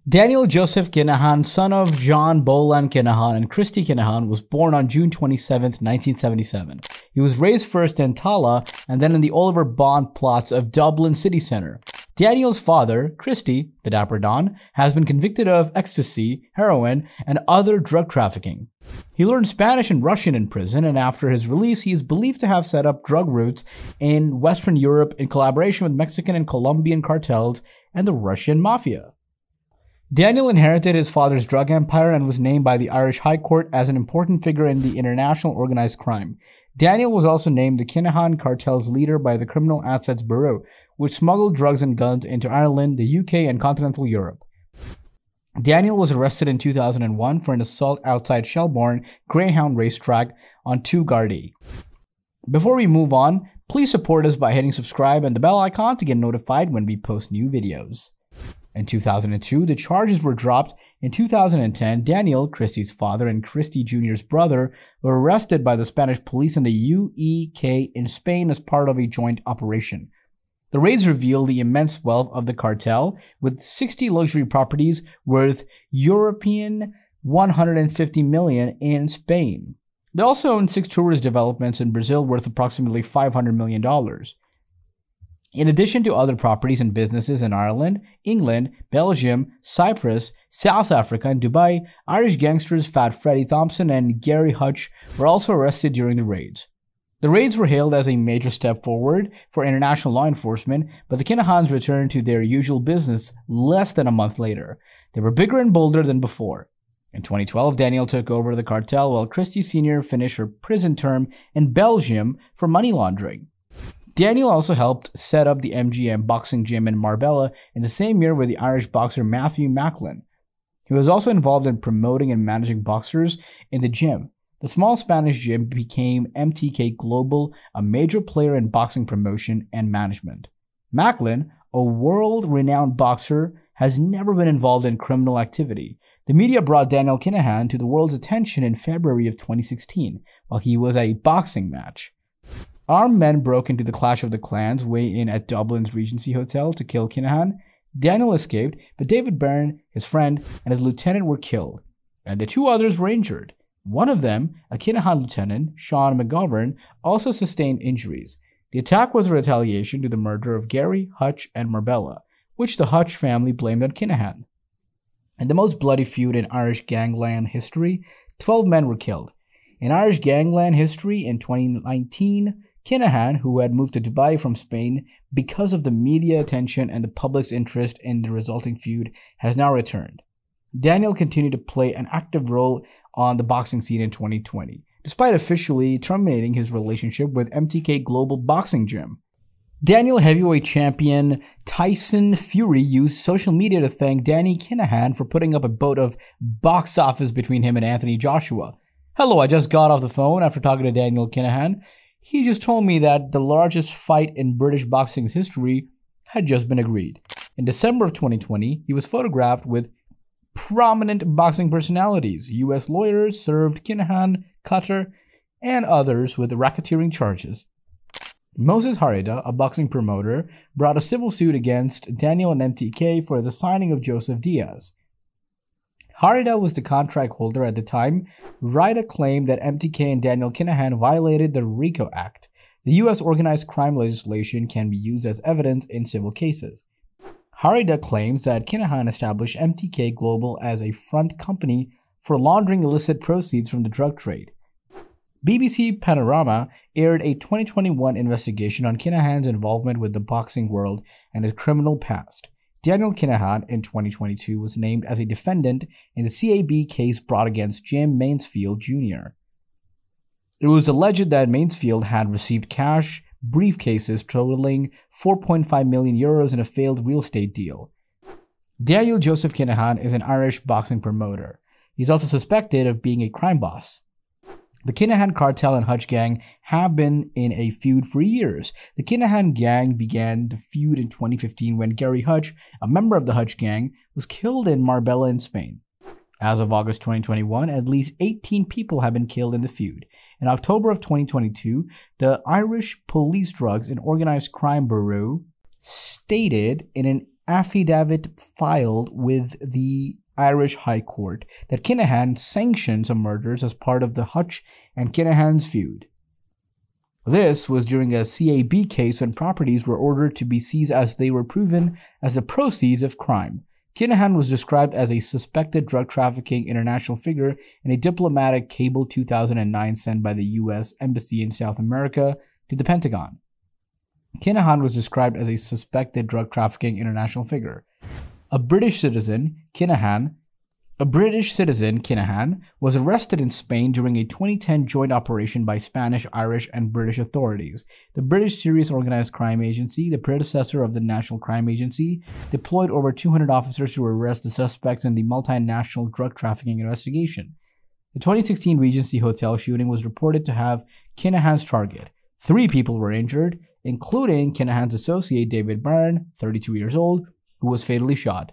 Daniel Joseph Kinahan, son of John Bolan Kinahan and Christy Kinahan, was born on June 27, 1977. He was raised first in Tala and then in the Oliver Bond plots of Dublin city centre. Daniel's father, Christy, the Dapper Don, has been convicted of ecstasy, heroin, and other drug trafficking. He learned Spanish and Russian in prison, and after his release, he is believed to have set up drug routes in Western Europe in collaboration with Mexican and Colombian cartels and the Russian mafia. Daniel inherited his father's drug empire and was named by the Irish High Court as an important figure in the international organized crime. Daniel was also named the Kinahan cartel's leader by the Criminal Assets Bureau, which smuggled drugs and guns into Ireland, the UK, and continental Europe. Daniel was arrested in 2001 for an assault outside Shelbourne Greyhound racetrack on 2 Gardaí. Before we move on, please support us by hitting subscribe and the bell icon to get notified when we post new videos. In 2002, the charges were dropped. In 2010, Daniel, Christy's father, and Christy Jr.'s brother were arrested by the Spanish police in the UEK in Spain as part of a joint operation. The raids revealed the immense wealth of the cartel, with 60 luxury properties worth European $150 million in Spain. They also own 6 tourist developments in Brazil worth approximately $500 million. In addition to other properties and businesses in Ireland, England, Belgium, Cyprus, South Africa, and Dubai, Irish gangsters Fat Freddie Thompson and Gary Hutch were also arrested during the raids. The raids were hailed as a major step forward for international law enforcement, but the Kinahans returned to their usual business less than a month later. They were bigger and bolder than before. In 2012, Daniel took over the cartel while Christy Sr. finished her prison term in Belgium for money laundering. Daniel also helped set up the MGM Boxing Gym in Marbella in the same year with the Irish boxer Matthew Macklin. He was also involved in promoting and managing boxers in the gym. The small Spanish gym became MTK Global, a major player in boxing promotion and management. Macklin, a world-renowned boxer, has never been involved in criminal activity. The media brought Daniel Kinahan to the world's attention in February of 2016, while he was at a boxing match. Armed men broke into the Clash of the Clans weigh-in at Dublin's Regency Hotel to kill Kinahan. Daniel escaped, but David Byrne, his friend, and his lieutenant were killed, and the 2 others were injured. One of them, a Kinahan lieutenant, Sean McGovern, also sustained injuries. The attack was a retaliation to the murder of Gary, Hutch, and Marbella, which the Hutch family blamed on Kinahan. In the most bloody feud in Irish gangland history, 12 men were killed. In Irish gangland history in 2019, Kinahan, who had moved to Dubai from Spain because of the media attention and the public's interest in the resulting feud, has now returned. Daniel continued to play an active role on the boxing scene in 2020, despite officially terminating his relationship with MTK Global Boxing Gym. Daniel heavyweight champion Tyson Fury used social media to thank Danny Kinahan for putting up a bout of box office between him and Anthony Joshua. "Hello, I just got off the phone after talking to Daniel Kinahan. He just told me that the largest fight in British boxing's history had just been agreed." In December of 2020, he was photographed with prominent boxing personalities. U.S. lawyers served Kinahan, Qatar, and others with racketeering charges. Moses Harida, a boxing promoter, brought a civil suit against Daniel and MTK for the signing of Joseph Diaz. Harida was the contract holder at the time. Harida claimed that MTK and Daniel Kinahan violated the RICO Act. The U.S. organized crime legislation can be used as evidence in civil cases. Harida claims that Kinahan established MTK Global as a front company for laundering illicit proceeds from the drug trade. BBC Panorama aired a 2021 investigation on Kinahan's involvement with the boxing world and his criminal past. Daniel Kinahan in 2022 was named as a defendant in the CAB case brought against Jim Mansfield Jr. It was alleged that Mansfield had received cash briefcases totaling 4.5 million euros in a failed real estate deal. Daniel Joseph Kinahan is an Irish boxing promoter. He's also suspected of being a crime boss. The Kinahan cartel and Hutch Gang have been in a feud for years. The Kinahan gang began the feud in 2015 when Gary Hutch, a member of the Hutch Gang, was killed in Marbella in Spain. As of August 2021, at least 18 people have been killed in the feud. In October of 2022, the Irish Police Drugs and Organized Crime Bureau stated in an affidavit filed with the Irish High Court that Kinahan sanctioned some murders as part of the Hutch and Kinahan's feud. This was during a CAB case when properties were ordered to be seized as they were proven as the proceeds of crime. Kinahan was described as a suspected drug trafficking international figure in a diplomatic cable 2009 sent by the U.S. Embassy in South America to the Pentagon. Kinahan was described as a suspected drug trafficking international figure. A British citizen, Kinahan, was arrested in Spain during a 2010 joint operation by Spanish, Irish, and British authorities. The British Serious Organized Crime Agency, the predecessor of the National Crime Agency, deployed over 200 officers to arrest the suspects in the multinational drug trafficking investigation. The 2016 Regency Hotel shooting was reported to have Kinahan's target. 3 people were injured, including Kinahan's associate David Byrne, 32 years old, who was fatally shot.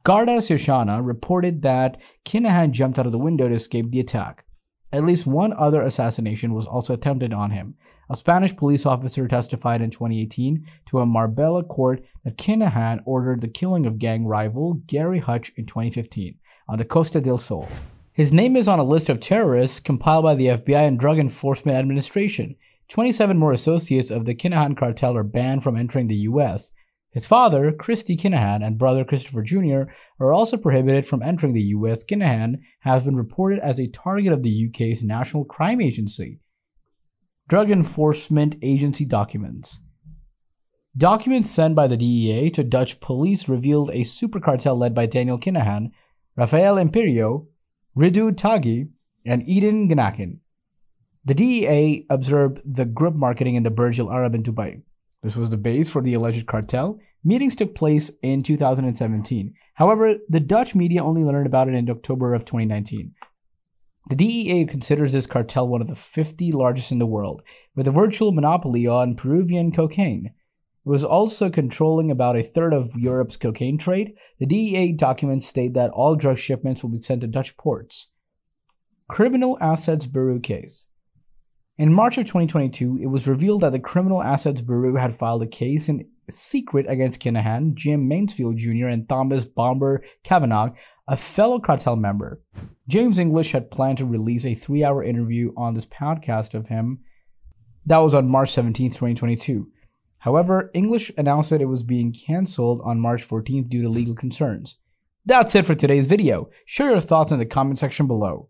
Garda Síochána reported that Kinahan jumped out of the window to escape the attack. At least one other assassination was also attempted on him. A Spanish police officer testified in 2018 to a Marbella court that Kinahan ordered the killing of gang rival Gary Hutch in 2015 on the Costa del Sol. His name is on a list of terrorists compiled by the FBI and Drug Enforcement Administration. 27 more associates of the Kinahan cartel are banned from entering the U.S. His father, Christy Kinahan, and brother Christopher Jr. are also prohibited from entering the U.S. Kinahan has been reported as a target of the UK's National Crime Agency. Drug Enforcement Agency documents. Documents sent by the DEA to Dutch police revealed a super cartel led by Daniel Kinahan, Rafael Imperio, Ridou Taghi, and Eden Ganakin. The DEA observed the group marketing in the Burj Al Arab in Dubai. This was the base for the alleged cartel. Meetings took place in 2017. However, the Dutch media only learned about it in October of 2019. The DEA considers this cartel one of the 50 largest in the world, with a virtual monopoly on Peruvian cocaine. It was also controlling about a third of Europe's cocaine trade. The DEA documents state that all drug shipments will be sent to Dutch ports. Criminal Assets Bureau case. In March of 2022, it was revealed that the Criminal Assets Bureau had filed a case in secret against Kinahan, Jim Mansfield Jr., and Thomas Bomber Kavanagh, a fellow cartel member. James English had planned to release a 3-hour interview on this podcast of him. That was on March 17, 2022. However, English announced that it was being cancelled on March 14th due to legal concerns. That's it for today's video. Share your thoughts in the comment section below.